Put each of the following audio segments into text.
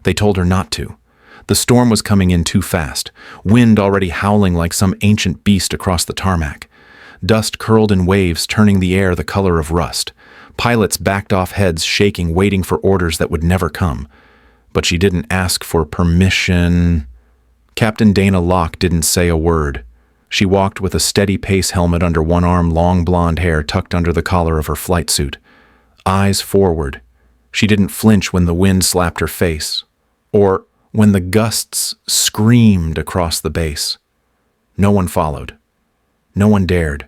They told her not to. The storm was coming in too fast, wind already howling like some ancient beast across the tarmac. Dust curled in waves, turning the air the color of rust. Pilots backed off, heads shaking, waiting for orders that would never come. But she didn't ask for permission. Captain Dana Locke didn't say a word. She walked with a steady pace, helmet under one arm, long blonde hair tucked under the collar of her flight suit. Eyes forward. She didn't flinch when the wind slapped her face, or when the gusts screamed across the base. No one followed. No one dared.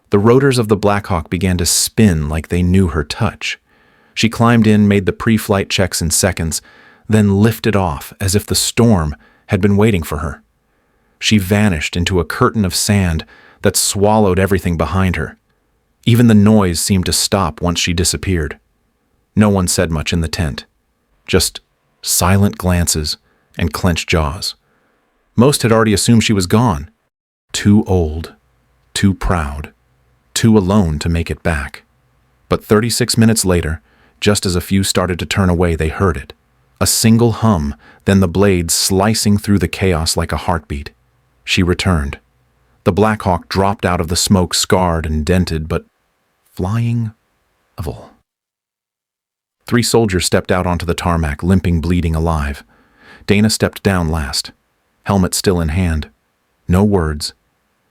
The rotors of the Black Hawk began to spin like they knew her touch. She climbed in, made the pre-flight checks in seconds, then lifted off as if the storm had been waiting for her. She vanished into a curtain of sand that swallowed everything behind her. Even the noise seemed to stop once she disappeared. No one said much in the tent. Just silent glances and clenched jaws. Most had already assumed she was gone. Too old, too proud, too alone to make it back. But 36 minutes later, just as a few started to turn away, they heard it. A single hum, then the blades slicing through the chaos like a heartbeat. She returned. The Black Hawk dropped out of the smoke, scarred and dented, but flying level. 3 soldiers stepped out onto the tarmac, limping, bleeding, alive. Dana stepped down last, helmet still in hand. No words,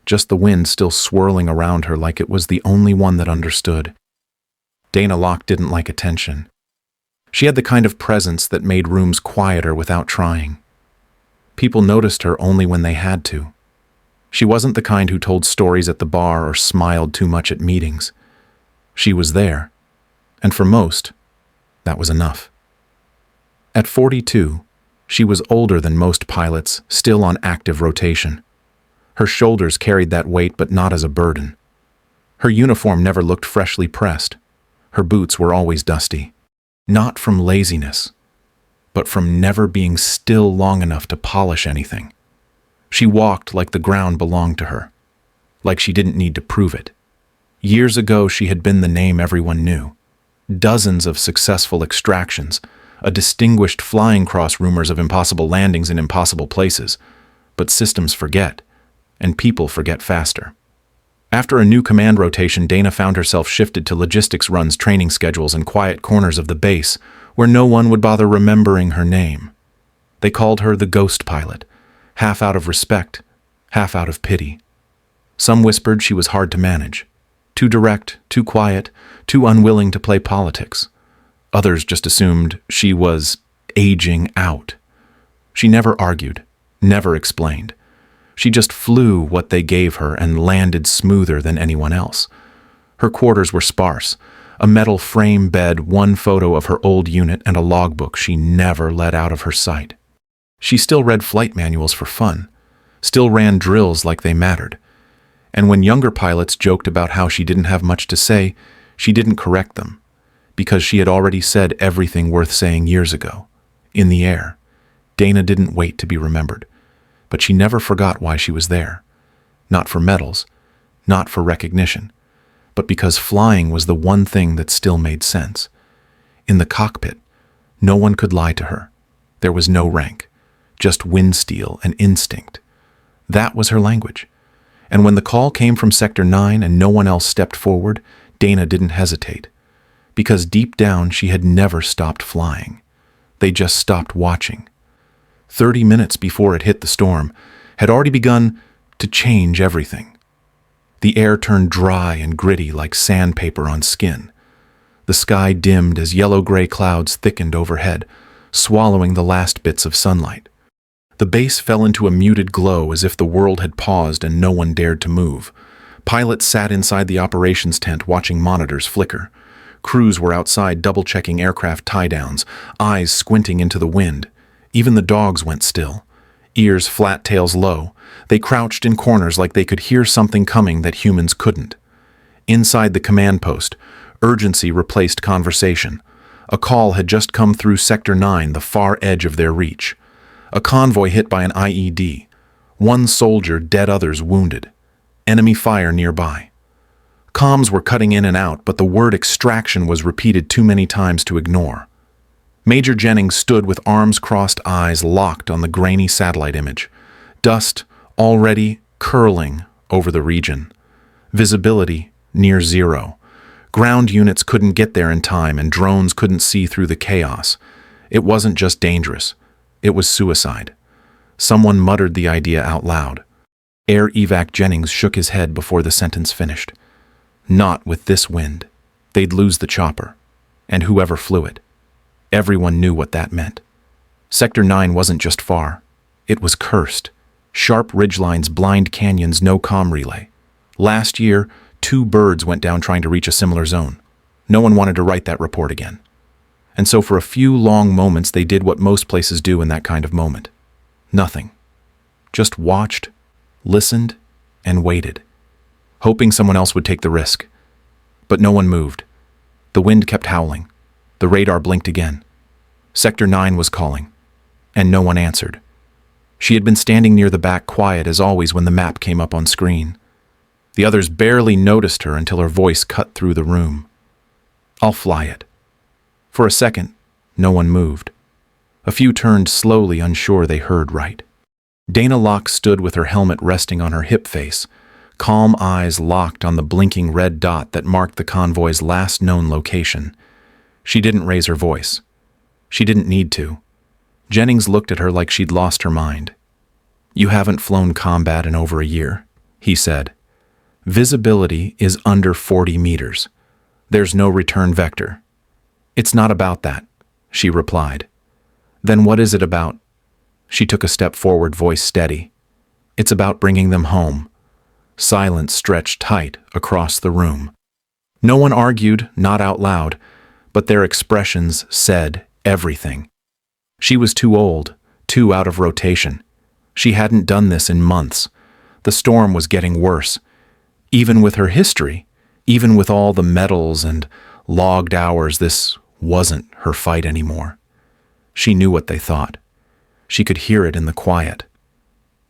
just the wind still swirling around her like it was the only one that understood. Dana Locke didn't like attention. She had the kind of presence that made rooms quieter without trying. People noticed her only when they had to. She wasn't the kind who told stories at the bar or smiled too much at meetings. She was there, and for most, that was enough. At 42, she was older than most pilots, still on active rotation. Her shoulders carried that weight, but not as a burden. Her uniform never looked freshly pressed. Her boots were always dusty. Not from laziness, but from never being still long enough to polish anything. She walked like the ground belonged to her, like she didn't need to prove it. Years ago, she had been the name everyone knew. Dozens of successful extractions, a distinguished flying cross, rumors of impossible landings in impossible places. But systems forget, and people forget faster. After a new command rotation, Dana found herself shifted to logistics runs, training schedules, and quiet corners of the base where no one would bother remembering her name. They called her the ghost pilot, half out of respect, half out of pity. Some whispered she was hard to manage, too direct, too quiet, too unwilling to play politics. Others just assumed she was aging out. She never argued, never explained. She just flew what they gave her and landed smoother than anyone else. Her quarters were sparse, a metal frame bed, one photo of her old unit, and a logbook she never let out of her sight. She still read flight manuals for fun, still ran drills like they mattered. And when younger pilots joked about how she didn't have much to say, she didn't correct them, because she had already said everything worth saying years ago. In the air, Dana didn't wait to be remembered. But she never forgot why she was there. Not for medals, not for recognition, but because flying was the one thing that still made sense. In the cockpit, no one could lie to her. There was no rank, just wind steel and instinct. That was her language. And when the call came from Sector 9 and no one else stepped forward, Dana didn't hesitate. Because deep down, she had never stopped flying. They just stopped watching. 30 minutes before it hit, the storm had already begun to change everything. The air turned dry and gritty like sandpaper on skin. The sky dimmed as yellow-gray clouds thickened overhead, swallowing the last bits of sunlight. The base fell into a muted glow as if the world had paused and no one dared to move. Pilots sat inside the operations tent watching monitors flicker. Crews were outside double-checking aircraft tie-downs, eyes squinting into the wind. Even the dogs went still, ears flat, tails low. They crouched in corners like they could hear something coming that humans couldn't. Inside the command post, urgency replaced conversation. A call had just come through Sector 9, the far edge of their reach. A convoy hit by an IED. 1 soldier dead, others wounded. Enemy fire nearby. Comms were cutting in and out, but the word extraction was repeated too many times to ignore. Major Jennings stood with arms crossed, eyes locked on the grainy satellite image. Dust already curling over the region. Visibility near zero. Ground units couldn't get there in time, and drones couldn't see through the chaos. It wasn't just dangerous. It was suicide. Someone muttered the idea out loud. Air Evac Jennings shook his head before the sentence finished. Not with this wind. They'd lose the chopper. And whoever flew it. Everyone knew what that meant. Sector 9 wasn't just far. It was cursed. Sharp ridgelines, blind canyons, no comm relay. Last year, 2 birds went down trying to reach a similar zone. No one wanted to write that report again. And so for a few long moments they did what most places do in that kind of moment. Nothing. Just watched, listened, and waited, hoping someone else would take the risk. But no one moved. The wind kept howling. The radar blinked again. Sector 9 was calling, and no one answered. She had been standing near the back, quiet as always when the map came up on screen. The others barely noticed her until her voice cut through the room. "I'll fly it." For a second, no one moved. A few turned slowly, unsure they heard right. Dana Locke stood with her helmet resting on her hip face, calm eyes locked on the blinking red dot that marked the convoy's last known location. She didn't raise her voice. She didn't need to. Jennings looked at her like she'd lost her mind. "You haven't flown combat in over a year," he said. "Visibility is under 40 meters. There's no return vector." "It's not about that," she replied. "Then what is it about?" She took a step forward, voice steady. "It's about bringing them home." Silence stretched tight across the room. No one argued, not out loud, but their expressions said everything. She was too old, too out of rotation. She hadn't done this in months. The storm was getting worse. Even with her history, even with all the medals and logged hours, this wasn't her fight anymore. She knew what they thought. She could hear it in the quiet.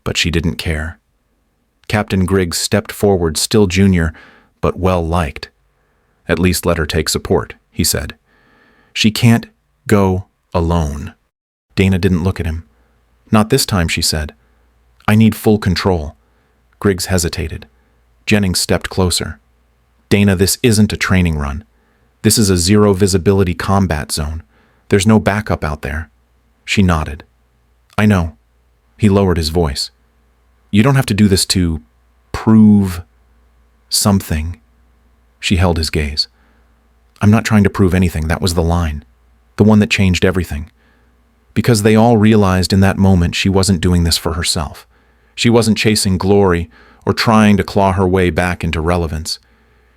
But she didn't care. Captain Griggs stepped forward, still junior, but well-liked. "At least let her take support," he said. "She can't go alone." Dana didn't look at him. "Not this time," she said. "I need full control." Griggs hesitated. Jennings stepped closer. "Dana, this isn't a training run. This is a zero-visibility combat zone. There's no backup out there." She nodded. "I know." He lowered his voice. "You don't have to do this to prove something." She held his gaze. "I'm not trying to prove anything. That was the line. The one that changed everything. Because they all realized in that moment she wasn't doing this for herself. She wasn't chasing glory or trying to claw her way back into relevance.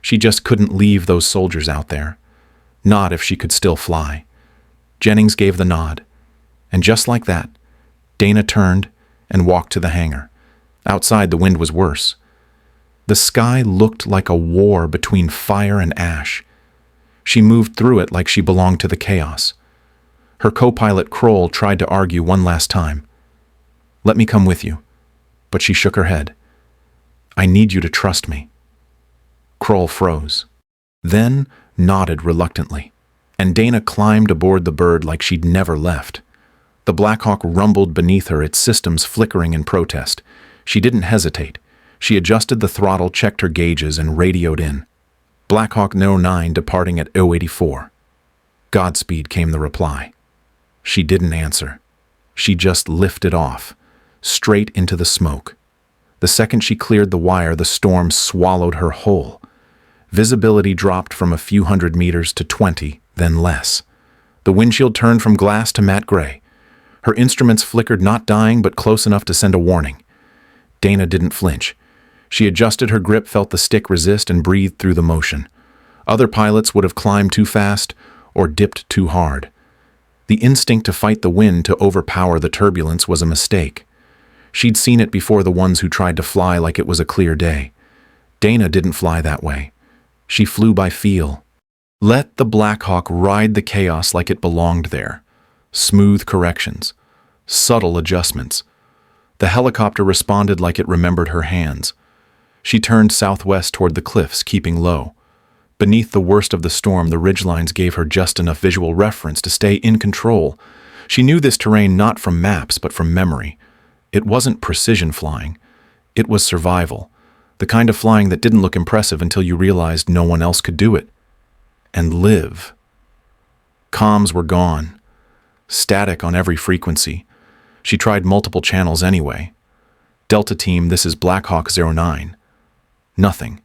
She just couldn't leave those soldiers out there. Not if she could still fly. Jennings gave the nod. And just like that, Dana turned and walked to the hangar. Outside, the wind was worse. The sky looked like a war between fire and ash. She moved through it like she belonged to the chaos. Her co-pilot Kroll tried to argue one last time. "Let me come with you." But she shook her head. "I need you to trust me." Kroll froze. Then nodded reluctantly, and Dana climbed aboard the bird like she'd never left. The Black Hawk rumbled beneath her, its systems flickering in protest. She didn't hesitate. She adjusted the throttle, checked her gauges, and radioed in. "Black Hawk No. 9 departing at 084. "Godspeed," came the reply. She didn't answer. She just lifted off, straight into the smoke. The second she cleared the wire, the storm swallowed her whole. Visibility dropped from a few hundred meters to 20, then less. The windshield turned from glass to matte gray. Her instruments flickered, not dying, but close enough to send a warning. Dana didn't flinch. She adjusted her grip, felt the stick resist, and breathed through the motion. Other pilots would have climbed too fast or dipped too hard. The instinct to fight the wind, to overpower the turbulence, was a mistake. She'd seen it before, the ones who tried to fly like it was a clear day. Dana didn't fly that way. She flew by feel. Let the Black Hawk ride the chaos like it belonged there. Smooth corrections. Subtle adjustments. The helicopter responded like it remembered her hands. She turned southwest toward the cliffs, keeping low. Beneath the worst of the storm, the ridgelines gave her just enough visual reference to stay in control. She knew this terrain not from maps, but from memory. It wasn't precision flying. It was survival. The kind of flying that didn't look impressive until you realized no one else could do it. And live. Comms were gone. Static on every frequency. She tried multiple channels anyway. Delta Team, this is Black Hawk 09. Nothing.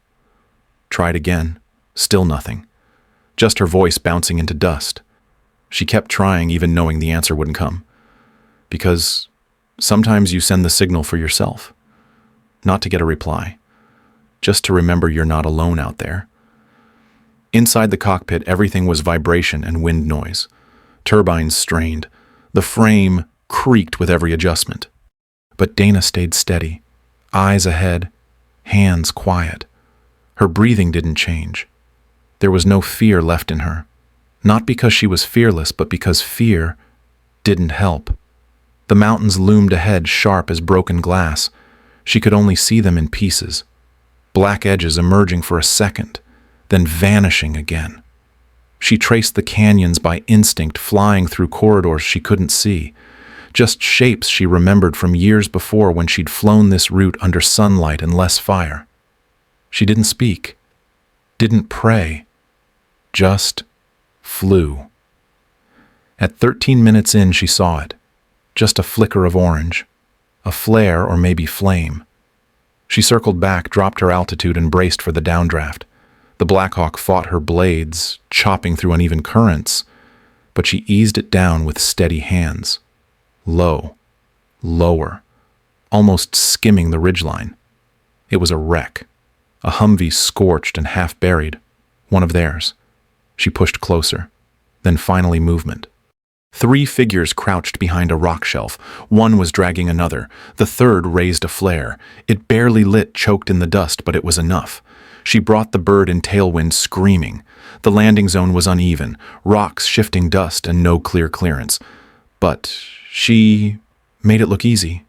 Tried again. Still nothing. Just her voice bouncing into dust. She kept trying, even knowing the answer wouldn't come. Because sometimes you send the signal for yourself. Not to get a reply. Just to remember you're not alone out there. Inside the cockpit, everything was vibration and wind noise. Turbines strained. The frame creaked with every adjustment. But Dana stayed steady. Eyes ahead. Hands quiet. Her breathing didn't change. There was no fear left in her. Not because she was fearless, but because fear didn't help. The mountains loomed ahead, sharp as broken glass. She could only see them in pieces. Black edges emerging for a second, then vanishing again. She traced the canyons by instinct, flying through corridors she couldn't see. Just shapes she remembered from years before when she'd flown this route under sunlight and less fire. She didn't speak, didn't pray, just flew. At 13 minutes in, she saw it. Just a flicker of orange. A flare or maybe flame. She circled back, dropped her altitude, and braced for the downdraft. The Black Hawk fought her blades, chopping through uneven currents, but she eased it down with steady hands. Low, lower, almost skimming the ridgeline. It was a wreck. A Humvee scorched and half buried. One of theirs. She pushed closer. Then finally movement. 3 figures crouched behind a rock shelf. One was dragging another. The third raised a flare. It barely lit, choked in the dust, but it was enough. She brought the bird in tailwind, screaming. The landing zone was uneven, rocks shifting dust and no clear clearance. But she made it look easy.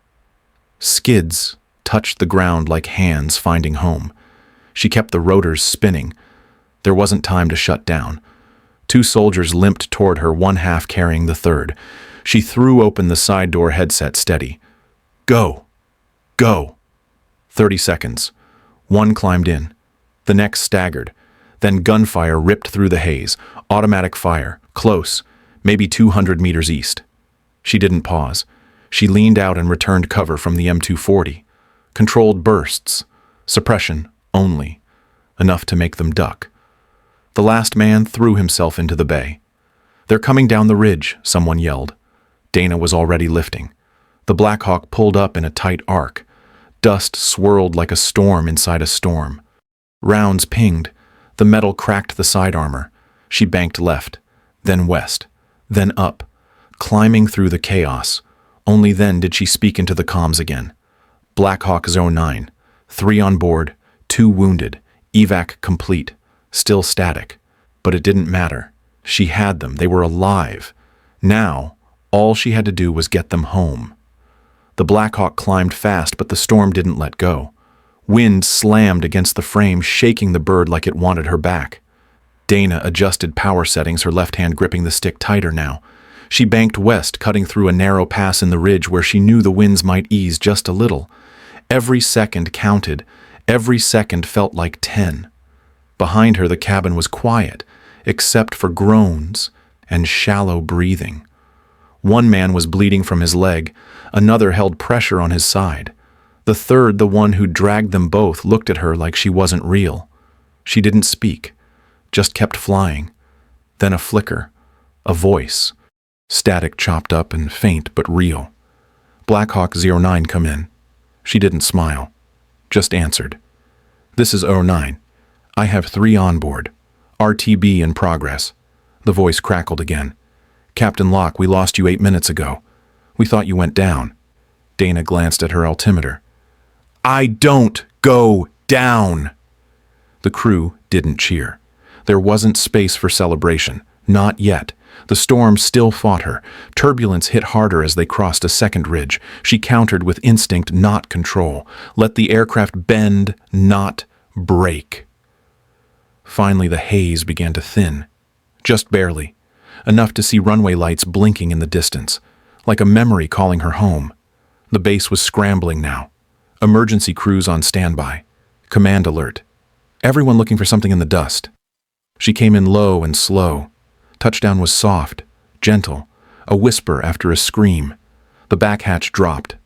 Skids touched the ground like hands finding home. She kept the rotors spinning. There wasn't time to shut down. 2 soldiers limped toward her, one half carrying the third. She threw open the side door headset, steady. Go! Go! 30 seconds. One climbed in. The next staggered. Then gunfire ripped through the haze. Automatic fire. Close. Maybe 200 meters east. She didn't pause. She leaned out and returned cover from the M240. Controlled bursts. Suppression only. Enough to make them duck. The last man threw himself into the bay. They're coming down the ridge, someone yelled. Dana was already lifting. The Black Hawk pulled up in a tight arc. Dust swirled like a storm inside a storm. Rounds pinged. The metal cracked the side armor. She banked left, then west, then up, climbing through the chaos. Only then did she speak into the comms again. Black Hawk 09. 3 on board, 2 wounded, evac complete. Still static. But it didn't matter. She had them. They were alive. Now, all she had to do was get them home. The Black Hawk climbed fast, but the storm didn't let go. Wind slammed against the frame, shaking the bird like it wanted her back. Dana adjusted power settings, her left hand gripping the stick tighter now. She banked west, cutting through a narrow pass in the ridge where she knew the winds might ease just a little. Every second counted. Every second felt like 10. Behind her, the cabin was quiet, except for groans and shallow breathing. One man was bleeding from his leg. Another held pressure on his side. The third, the one who dragged them both, looked at her like she wasn't real. She didn't speak, just kept flying. Then a flicker, a voice. Static chopped up and faint but real. Black Hawk 09 come in. She didn't smile, just answered. This is 09. I have 3 on board. RTB in progress. The voice crackled again. Captain Locke, we lost you 8 minutes ago. We thought you went down. Dana glanced at her altimeter. I don't go down! The crew didn't cheer. There wasn't space for celebration. Not yet. The storm still fought her. Turbulence hit harder as they crossed a second ridge. She countered with instinct, not control. Let the aircraft bend, not break. Finally, the haze began to thin. Just barely. Enough to see runway lights blinking in the distance, like a memory calling her home. The base was scrambling now. Emergency crews on standby. Command alert. Everyone looking for something in the dust. She came in low and slow. Touchdown was soft, gentle, a whisper after a scream. The back hatch dropped.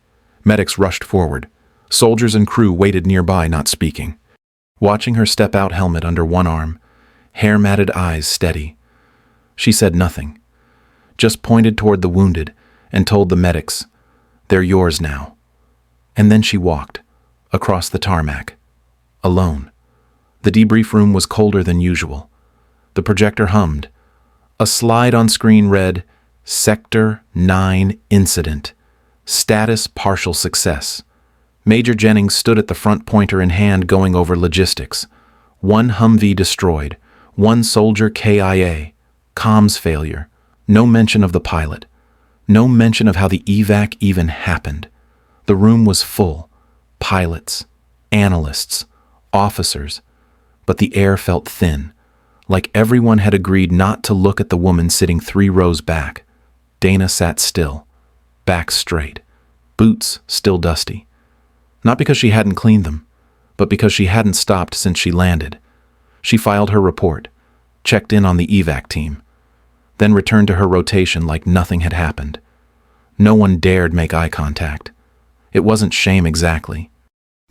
Medics rushed forward. Soldiers and crew waited nearby, not speaking. Watching her step out, helmet under one arm, hair-matted eyes steady. She said nothing, just pointed toward the wounded and told the medics, "They're yours now." And then she walked, across the tarmac, alone. The debrief room was colder than usual. The projector hummed. A slide on screen read, Sector 9 Incident. Status partial success. Major Jennings stood at the front, pointer in hand, going over logistics. 1 Humvee destroyed, 1 soldier KIA, comms failure, no mention of the pilot, no mention of how the evac even happened. The room was full, pilots, analysts, officers, but the air felt thin, like everyone had agreed not to look at the woman sitting 3 rows back. Dana sat still, back straight, boots still dusty. Not because she hadn't cleaned them, but because she hadn't stopped since she landed. She filed her report, checked in on the evac team, then returned to her rotation like nothing had happened. No one dared make eye contact. It wasn't shame exactly,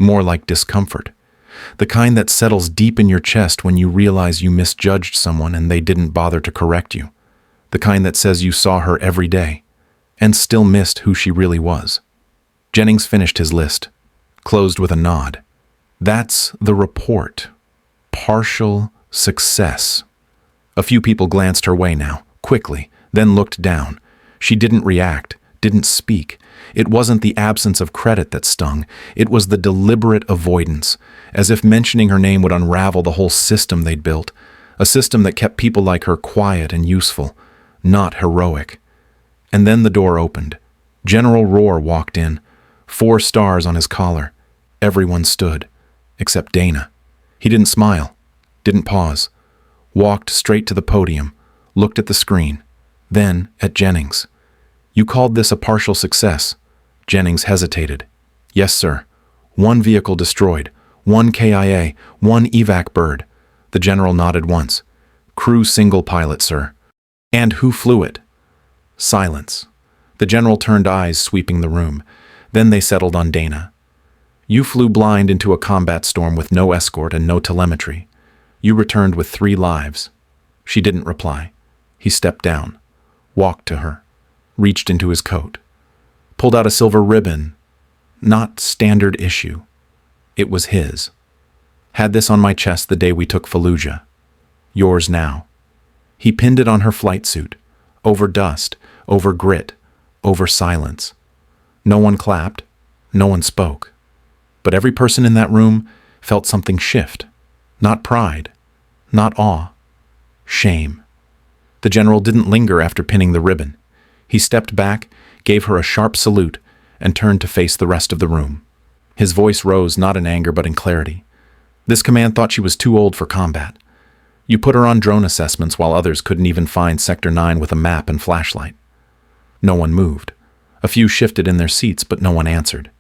more like discomfort, the kind that settles deep in your chest when you realize you misjudged someone and they didn't bother to correct you, the kind that says you saw her every day and still missed who she really was. Jennings finished his list, closed with a nod. That's the report. Partial success. A few people glanced her way now, quickly, then looked down. She didn't react, didn't speak. It wasn't the absence of credit that stung. It was the deliberate avoidance, as if mentioning her name would unravel the whole system they'd built, a system that kept people like her quiet and useful, not heroic. And then the door opened. General Rohr walked in, 4 stars on his collar. Everyone stood, except Dana. He didn't smile, didn't pause, walked straight to the podium, looked at the screen, then at Jennings. "You called this a partial success." Jennings hesitated. "Yes, sir. 1 vehicle destroyed, 1 KIA, 1 evac bird." The general nodded once. "Crew single pilot, sir." "And who flew it?" Silence. The general turned eyes sweeping the room. Then they settled on Dana. "You flew blind into a combat storm with no escort and no telemetry. You returned with 3 lives." She didn't reply. He stepped down, walked to her, reached into his coat, pulled out a silver ribbon. Not standard issue. It was his. "Had this on my chest the day we took Fallujah. Yours now." He pinned it on her flight suit, over dust, over grit, over silence. No one clapped, no one spoke. But every person in that room felt something shift. Not pride, not awe, shame. The general didn't linger after pinning the ribbon. He stepped back, gave her a sharp salute, and turned to face the rest of the room. His voice rose not in anger but in clarity. This command thought she was too old for combat. You put her on drone assessments while others couldn't even find Sector 9 with a map and flashlight. No one moved. A few shifted in their seats, but no one answered.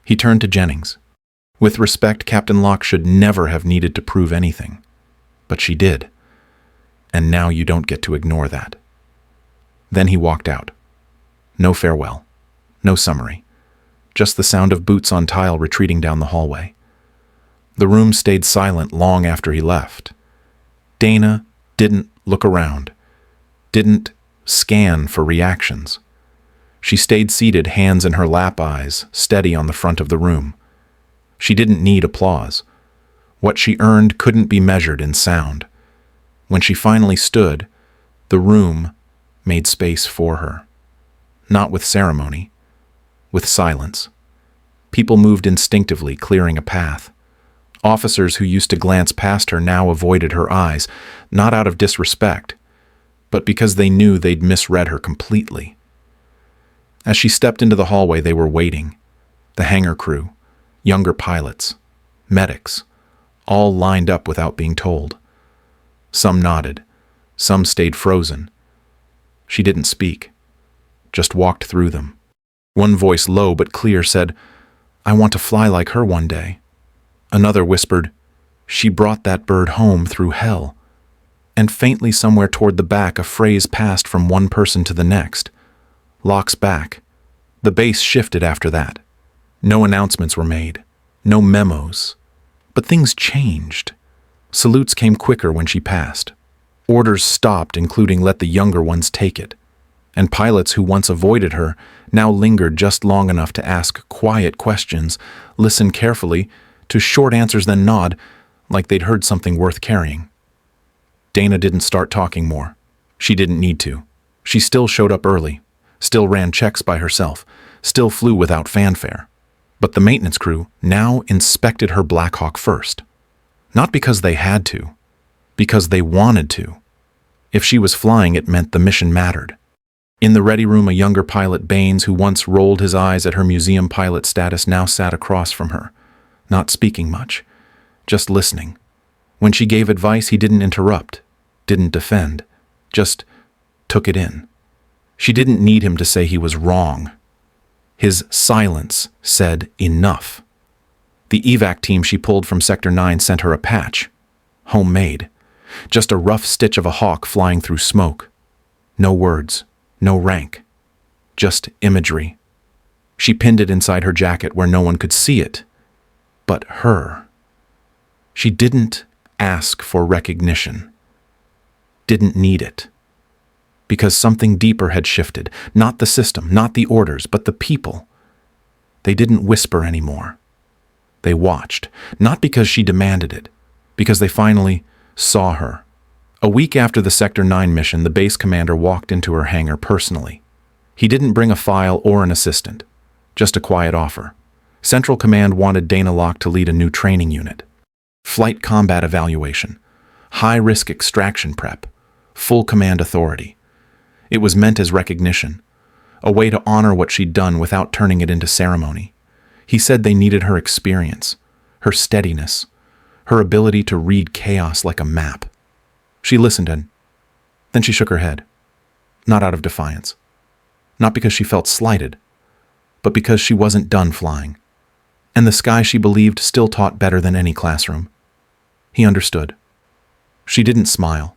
He turned to Jennings. With respect, Captain Locke should never have needed to prove anything. But she did. And now you don't get to ignore that. Then he walked out. No farewell. No summary. Just the sound of boots on tile retreating down the hallway. The room stayed silent long after he left. Dana didn't look around. Didn't scan for reactions. She stayed seated, hands in her lap, eyes steady on the front of the room. She didn't need applause. What she earned couldn't be measured in sound. When she finally stood, the room made space for her. Not with ceremony, with silence. People moved instinctively, clearing a path. Officers who used to glance past her now avoided her eyes, not out of disrespect, but because they knew they'd misread her completely. As she stepped into the hallway, they were waiting. The hangar crew, younger pilots, medics, all lined up without being told. Some nodded. Some stayed frozen. She didn't speak, just walked through them. One voice, low but clear, said, "I want to fly like her one day." Another whispered, "She brought that bird home through hell." And faintly somewhere toward the back, a phrase passed from one person to the next. "Locks back." The base shifted after that. No announcements were made. No memos. But things changed. Salutes came quicker when she passed. Orders stopped, including let the younger ones take it. And pilots who once avoided her now lingered just long enough to ask quiet questions, listen carefully, to short answers then nod, like they'd heard something worth carrying. Dana didn't start talking more. She didn't need to. She still showed up early, still ran checks by herself, still flew without fanfare. But the maintenance crew now inspected her Black Hawk first. Not because they had to, because they wanted to. If she was flying, it meant the mission mattered. In the ready room, a younger pilot, Baines, who once rolled his eyes at her museum pilot status, now sat across from her, not speaking much, just listening. When she gave advice, he didn't interrupt, didn't defend, just took it in. She didn't need him to say he was wrong. His silence said enough. The evac team she pulled from Sector 9 sent her a patch, homemade, just a rough stitch of a hawk flying through smoke. No words, no rank, just imagery. She pinned it inside her jacket where no one could see it, but her. She didn't ask for recognition, didn't need it. Because something deeper had shifted, not the system, not the orders, but the people. They didn't whisper anymore. They watched, not because she demanded it, because they finally saw her. A week after the Sector 9 mission, the base commander walked into her hangar personally. He didn't bring a file or an assistant, just a quiet offer. Central Command wanted Dana Locke to lead a new training unit. Flight combat evaluation, high-risk extraction prep, full command authority. It was meant as recognition, a way to honor what she'd done without turning it into ceremony. He said they needed her experience, her steadiness, her ability to read chaos like a map. She listened and then she shook her head, not out of defiance, not because she felt slighted, but because she wasn't done flying. And the sky, she believed, still taught better than any classroom. He understood. She didn't smile,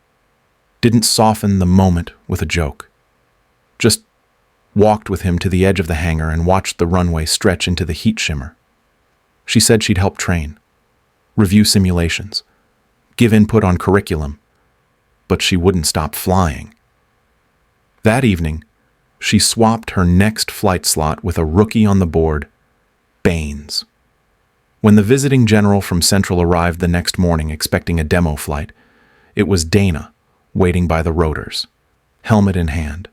didn't soften the moment with a joke, just walked with him to the edge of the hangar and watched the runway stretch into the heat shimmer. She said she'd help train, review simulations, give input on curriculum, but she wouldn't stop flying. That evening, she swapped her next flight slot with a rookie on the board, Baines. When the visiting general from Central arrived the next morning expecting a demo flight, it was Dana waiting by the rotors, helmet in hand,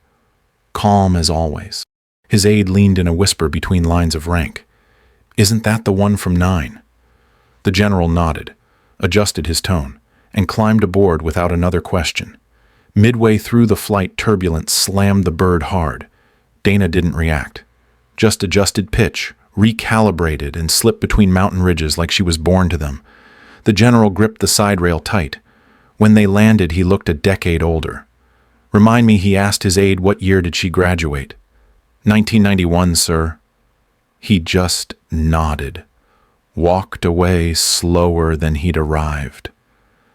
calm as always. His aide leaned in a whisper between lines of rank. "Isn't that the one from 9? The general nodded, adjusted his tone, and climbed aboard without another question. Midway through the flight, turbulence slammed the bird hard. Dana didn't react, just adjusted pitch, recalibrated, and slipped between mountain ridges like she was born to them. The general gripped the side rail tight. When they landed, he looked a decade older. "Remind me," he asked his aide, "what year did she graduate?" 1991, sir." He just nodded, walked away slower than he'd arrived.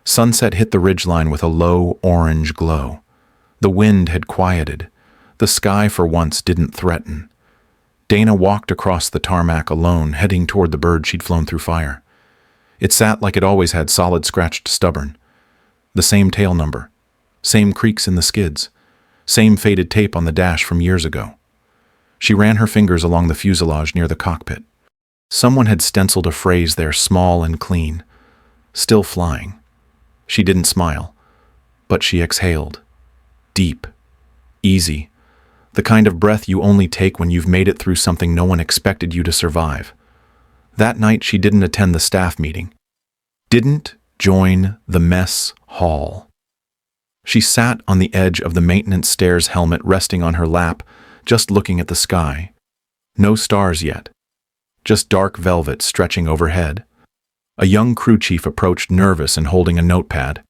Sunset hit the ridgeline with a low orange glow. The wind had quieted. The sky for once didn't threaten. Dana walked across the tarmac alone, heading toward the bird she'd flown through fire. It sat like it always had, solid, scratched, stubborn. The same tail number, same creaks in the skids, same faded tape on the dash from years ago. She ran her fingers along the fuselage near the cockpit. Someone had stenciled a phrase there, small and clean. Still flying. She didn't smile, but she exhaled. Deep. Easy. The kind of breath you only take when you've made it through something no one expected you to survive. That night, she didn't attend the staff meeting. Didn't join the mess hall. She sat on the edge of the maintenance stairs, helmet resting on her lap, just looking at the sky. No stars yet. Just dark velvet stretching overhead. A young crew chief approached, nervous and holding a notepad.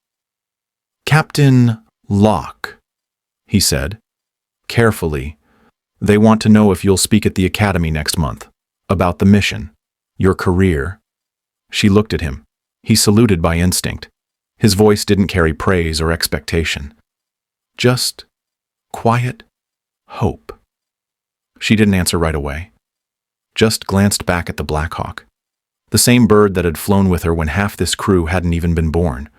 Captain Locke, he said, carefully. They want to know if you'll speak at the academy next month. About the mission. Your career. She looked at him. He saluted by instinct. His voice didn't carry praise or expectation. Just quiet hope. She didn't answer right away. Just glanced back at the Black Hawk. The same bird that had flown with her when half this crew hadn't even been born.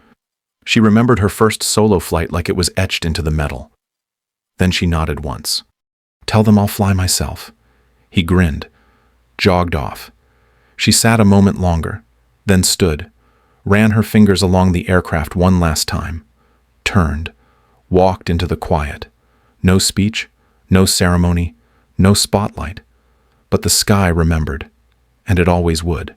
She remembered her first solo flight like it was etched into the metal. Then she nodded once. Tell them I'll fly myself. He grinned, jogged off. She sat a moment longer, then stood, ran her fingers along the aircraft one last time, turned, walked into the quiet. No speech, no ceremony, no spotlight. But the sky remembered, and it always would.